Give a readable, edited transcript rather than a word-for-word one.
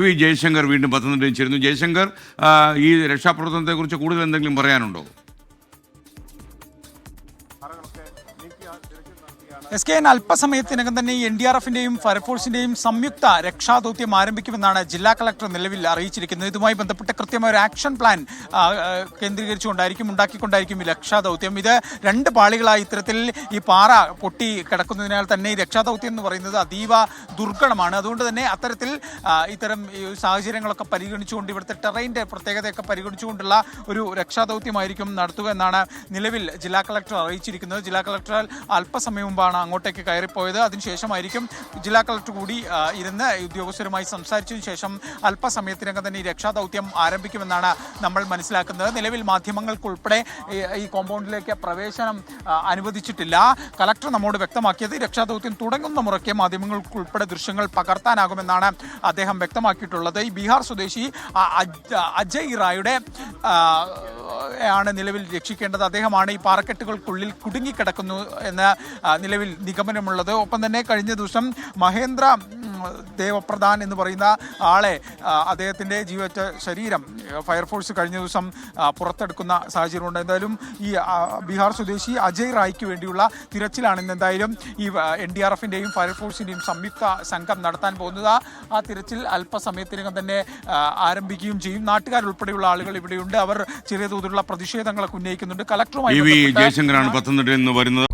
V Jaishankar വീണ്ടും പത്തനംതിട്ടയിൽ ചേരുന്നു. ജയശങ്കർ, ഈ രക്ഷാപ്രവർത്തനത്തെക്കുറിച്ച് കൂടുതൽ എന്തെങ്കിലും പറയാനുണ്ടോ? SKN അല്പസമയത്തിനകം തന്നെ NDRFിന്റെയും ഫയർഫോഴ്സിന്റെയും സംയുക്ത രക്ഷാദൗത്യം ആരംഭിക്കുമെന്നാണ് ജില്ലാ കളക്ടർ നിലവിൽ അറിയിച്ചിരിക്കുന്നത്. ഇതുമായി ബന്ധപ്പെട്ട് കൃത്യമായ ഒരു ആക്ഷൻ പ്ലാൻ ഉണ്ടാക്കിക്കൊണ്ടായിരിക്കും ഈ രക്ഷാദൗത്യം. ഇത് രണ്ട് പാളികളായി ഇത്തരത്തിൽ ഈ പാറ പൊട്ടി കിടക്കുന്നതിനാൽ തന്നെ ഈ രക്ഷാദൗത്യം എന്ന് പറയുന്നത് അതീവ ദുർഘടമാണ്. അതുകൊണ്ട് തന്നെ അത്തരത്തിൽ ഇത്തരം സാഹചര്യങ്ങളൊക്കെ പരിഗണിച്ചുകൊണ്ട് ഇവിടുത്തെ ടെറൈൻ്റെ പ്രത്യേകതയൊക്കെ പരിഗണിച്ചുകൊണ്ടുള്ള ഒരു രക്ഷാദൗത്യമായിരിക്കും നടത്തുക എന്നാണ് നിലവിൽ ജില്ലാ കളക്ടർ അറിയിച്ചിരിക്കുന്നത്. ജില്ലാ കളക്ടർ അല്പസമയം മുമ്പാണ് അങ്ങോട്ടേക്ക് കയറിപ്പോയത്. അതിനുശേഷമായിരിക്കും ജില്ലാ കളക്ടർ കൂടി ഇരുന്ന് ഉദ്യോഗസ്ഥരുമായി സംസാരിച്ചതിന് ശേഷം അല്പസമയത്തിനകം തന്നെ ഈ രക്ഷാദൗത്യം ആരംഭിക്കുമെന്നാണ് നമ്മൾ മനസ്സിലാക്കുന്നത്. നിലവിൽ മാധ്യമങ്ങൾക്കുൾപ്പെടെ ഈ കോമ്പൗണ്ടിലേക്ക് പ്രവേശനം അനുവദിച്ചിട്ടില്ല. കളക്ടർ നമ്മോട് വ്യക്തമാക്കിയത് രക്ഷാദൗത്യം തുടങ്ങുന്ന മുറയ്ക്ക് മാധ്യമങ്ങൾക്കുൾപ്പെടെ ദൃശ്യങ്ങൾ പകർത്താനാകുമെന്നാണ് അദ്ദേഹം വ്യക്തമാക്കിയിട്ടുള്ളത്. ഈ ബീഹാർ സ്വദേശി അജയ് റായുടെ ആണ് നിലവിൽ രക്ഷിക്കേണ്ടത്. അദ്ദേഹമാണ് ഈ പാറക്കെട്ടുകൾക്കുള്ളിൽ കുടുങ്ങിക്കിടക്കുന്നു എന്ന് നിലവിൽ നിഗമനമുള്ളത്. ഒപ്പം തന്നെ കഴിഞ്ഞ ദിവസം മഹേന്ദ്ര ദേവപ്രധാൻ എന്ന് പറയുന്ന ആളെ, അദ്ദേഹത്തിൻ്റെ ജീവച്ച ശരീരം ഫയർഫോഴ്സ് കഴിഞ്ഞ ദിവസം പുറത്തെടുക്കുന്ന സാഹചര്യമുണ്ട്. എന്തായാലും ഈ ബീഹാർ സ്വദേശി അജയ് റായ്ക്ക് വേണ്ടിയുള്ള തിരച്ചിലാണ് ഇന്ന് എന്തായാലും ഈ NDRFിൻ്റെയും ഫയർഫോഴ്സിൻ്റെയും സംയുക്ത സംഘം നടത്താൻ പോകുന്നത്. ആ തിരച്ചിൽ അല്പസമയത്തിനകം തന്നെ ആരംഭിക്കുകയും ചെയ്യും. നാട്ടുകാരുൾപ്പെടെയുള്ള ആളുകൾ ഇവിടെയുണ്ട്. അവർ ചെറിയ തോതിലുള്ള പ്രതിഷേധങ്ങളൊക്കെ ഉന്നയിക്കുന്നുണ്ട്. കളക്ടറുമായി ജയശങ്കറാണ് പത്തനംതിട്ടയിൽ നിന്ന് വരുന്നത്.